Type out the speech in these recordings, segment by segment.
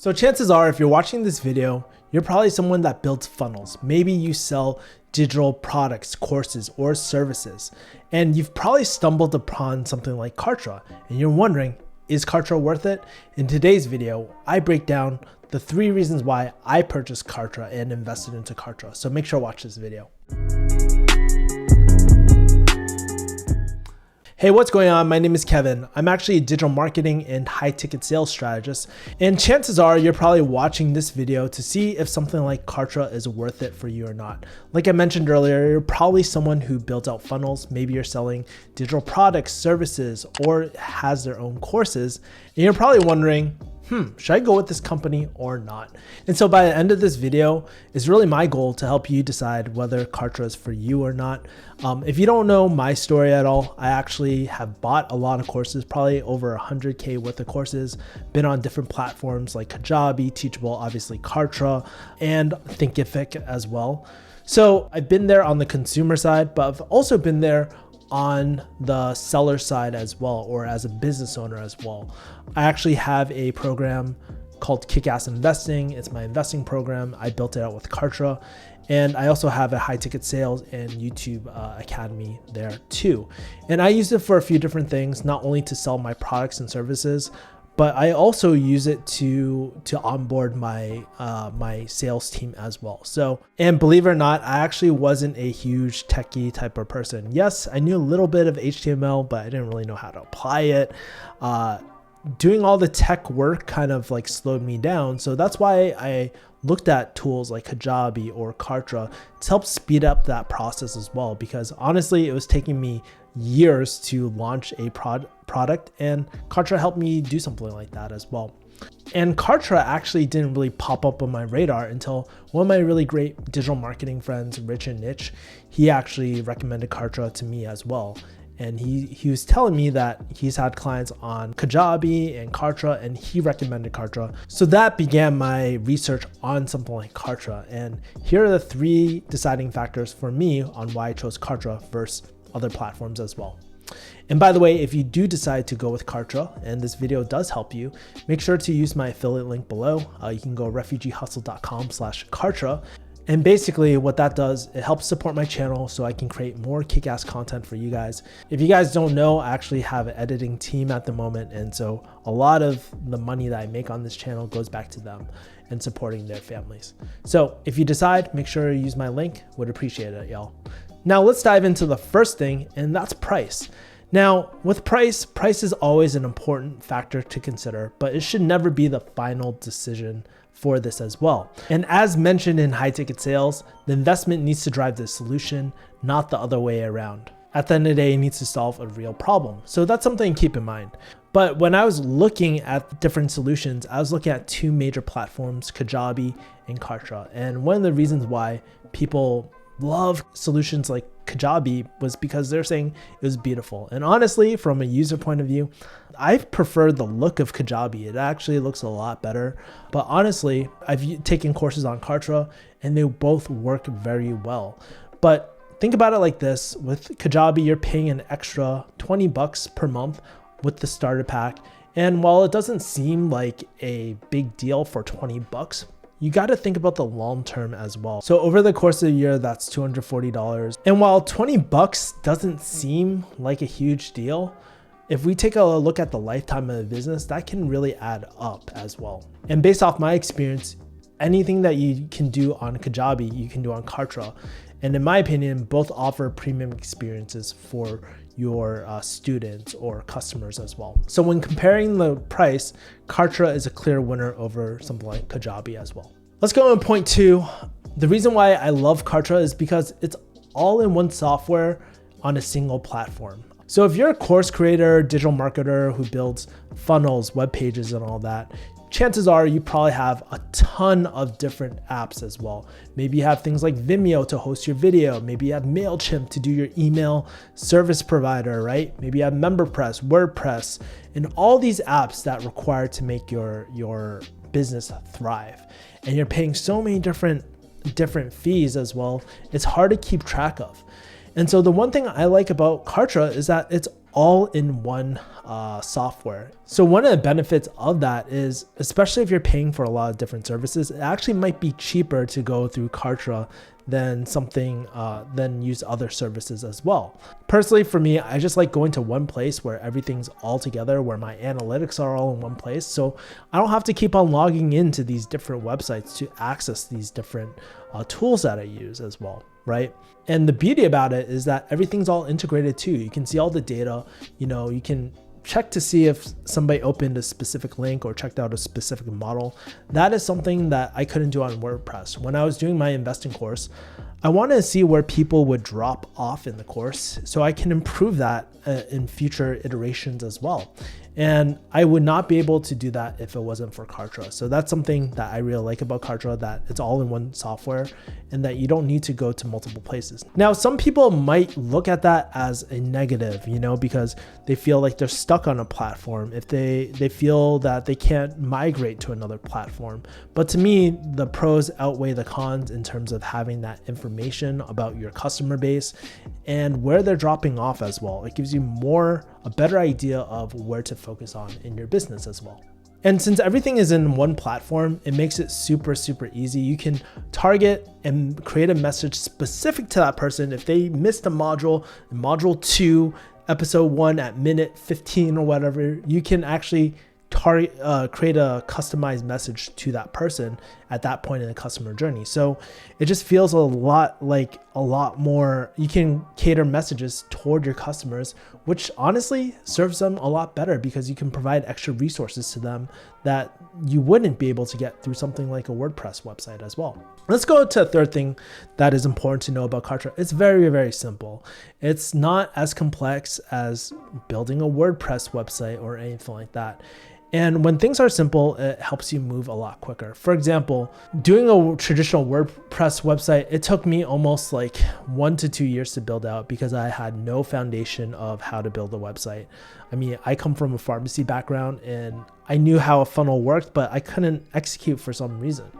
So chances are, if you're watching this video, you're probably someone that builds funnels. Maybe you sell digital products, courses, or services, and you've probably stumbled upon something like Kartra, and you're wondering, is Kartra worth it? In today's video, I break down the 3 reasons why I purchased Kartra and invested into Kartra. So make sure to watch this video. Hey, what's going on? My name is Kevin. I'm actually a digital marketing and high ticket sales strategist. And chances are you're probably watching this video to see if something like Kartra is worth it for you or not. Like I mentioned earlier, you're probably someone who builds out funnels. Maybe you're selling digital products, services, or has their own courses. And you're probably wondering, should I go with this company or not? And so by the end of this video, it's really my goal to help you decide whether Kartra is for you or not. If you don't know my story at all, I actually have bought a lot of courses, probably over 100K worth of courses, been on different platforms like Kajabi, Teachable, obviously Kartra, and Thinkific as well. So I've been there on the consumer side, but I've also been there on the seller side as well, or as a business owner as well. I actually have a program called Kick-Ass Investing. It's my investing program. I built it out with Kartra. And I also have a high ticket sales and YouTube academy there too. And I use it for a few different things, not only to sell my products and services, but I also use it to onboard my my sales team as well. So, and believe it or not, I actually wasn't a huge techie type of person. Yes, I knew a little bit of HTML, but I didn't really know how to apply it. Doing all the tech work kind of like slowed me down. So that's why I looked at tools like Kajabi or Kartra to help speed up that process as well. Because honestly, it was taking me years to launch a product, and Kartra helped me do something like that as well. And Kartra actually didn't really pop up on my radar until one of my really great digital marketing friends, Rich and Niche, he actually recommended Kartra to me as well. And he was telling me that he's had clients on Kajabi and Kartra, and he recommended Kartra. So that began my research on something like Kartra. And here are the 3 deciding factors for me on why I chose Kartra versus other platforms as well. And by the way, if you do decide to go with Kartra and this video does help you, make sure to use my affiliate link below. You can go refugeehustle.com/Kartra. And basically what that does, it helps support my channel so I can create more kick-ass content for you guys. If you guys don't know, I actually have an editing team at the moment. And so a lot of the money that I make on this channel goes back to them and supporting their families. So if you decide, make sure you use my link. Would appreciate it, y'all. Now let's dive into the first thing, and that's price. Now with price is always an important factor to consider, but it should never be the final decision for this as well. And as mentioned in high ticket sales, the investment needs to drive the solution, not the other way around. At the end of the day, it needs to solve a real problem. So that's something to keep in mind. But when I was looking at different solutions, I was looking at 2 major platforms, Kajabi and Kartra. And one of the reasons why people love solutions like Kajabi was because they're saying it was beautiful. And honestly, from a user point of view, I prefer the look of Kajabi. It actually looks a lot better. But honestly, I've taken courses on Kartra and they both work very well. But think about it like this. With Kajabi, you're paying an extra $20 per month with the starter pack. And while it doesn't seem like a big deal for $20, you got to think about the long term as well. So over the course of a year, that's $240. And while $20 doesn't seem like a huge deal, if we take a look at the lifetime of the business, that can really add up as well. And based off my experience, anything that you can do on Kajabi, you can do on Kartra. And in my opinion, both offer premium experiences for your students or customers as well. So when comparing the price, Kartra is a clear winner over something like Kajabi as well. Let's go on point 2. The reason why I love Kartra is because it's all in one software on a single platform. So if you're a course creator, digital marketer who builds funnels, web pages, and all that, chances are you probably have a ton of different apps as well. Maybe you have things like Vimeo to host your video. Maybe you have MailChimp to do your email service provider, right? Maybe you have MemberPress, WordPress, and all these apps that require to make your business thrive. And you're paying so many different fees as well. It's hard to keep track of. And so the one thing I like about Kartra is that it's all in one software. So one of the benefits of that is, especially if you're paying for a lot of different services, it actually might be cheaper to go through Kartra than than use other services as well. Personally, for me, I just like going to one place where everything's all together, where my analytics are all in one place. So I don't have to keep on logging into these different websites to access these different tools that I use as well, right? And the beauty about it is that everything's all integrated too. You can see all the data, you can check to see if somebody opened a specific link or checked out a specific model. That is something that I couldn't do on WordPress. When I was doing my investing course, I wanted to see where people would drop off in the course so I can improve that in future iterations as well. And I would not be able to do that if it wasn't for Kartra. So that's something that I really like about Kartra, that it's all in one software and that you don't need to go to multiple places. Now, some people might look at that as a negative, because they feel like they're stuck on a platform, if they feel that they can't migrate to another platform. But to me, the pros outweigh the cons in terms of having that information about your customer base and where they're dropping off as well. It gives you a better idea of where to focus on in your business as well. And since everything is in one platform, it makes it super, super easy. You can target and create a message specific to that person. If they missed a module, module 2, episode 1 at minute 15 or whatever, you can actually create a customized message to that person at that point in the customer journey. So it just feels a lot more, you can cater messages toward your customers, which honestly serves them a lot better because you can provide extra resources to them that you wouldn't be able to get through something like a WordPress website as well. Let's go to a third thing that is important to know about Kartra. It's very, very simple. It's not as complex as building a WordPress website or anything like that. And when things are simple, it helps you move a lot quicker. For example, doing a traditional WordPress website, it took me almost like 1 to 2 years to build out because I had no foundation of how to build a website. I mean, I come from a pharmacy background and I knew how a funnel worked, but I couldn't execute for some reason.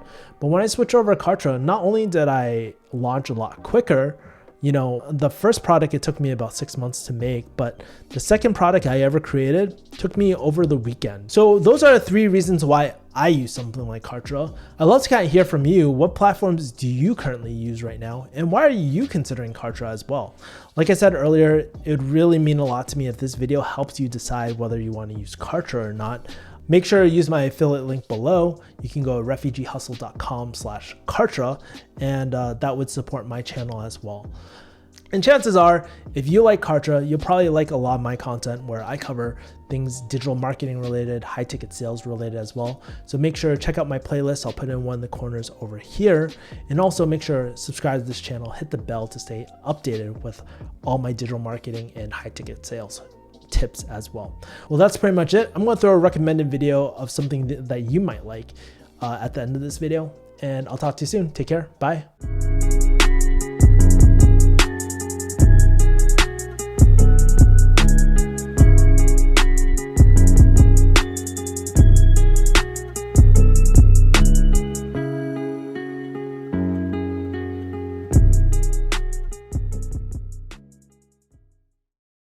But when I switched over to Kartra, not only did I launch a lot quicker, the first product, it took me about 6 months to make, but the second product I ever created took me over the weekend. So those are the 3 reasons why I use something like Kartra. I'd love to kind of hear from you. What platforms do you currently use right now? And why are you considering Kartra as well? Like I said earlier, it would really mean a lot to me if this video helps you decide whether you want to use Kartra or not. Make sure to use my affiliate link below. You can go to refugeehustle.com/Kartra, and that would support my channel as well. And chances are, if you like Kartra, you'll probably like a lot of my content where I cover things digital marketing related, high ticket sales related as well. So make sure to check out my playlist. I'll put in one in the corners over here. And also make sure to subscribe to this channel, hit the bell to stay updated with all my digital marketing and high ticket sales tips as well. Well, that's pretty much it. I'm going to throw a recommended video of something that you might like at the end of this video, and I'll talk to you soon. Take care. Bye.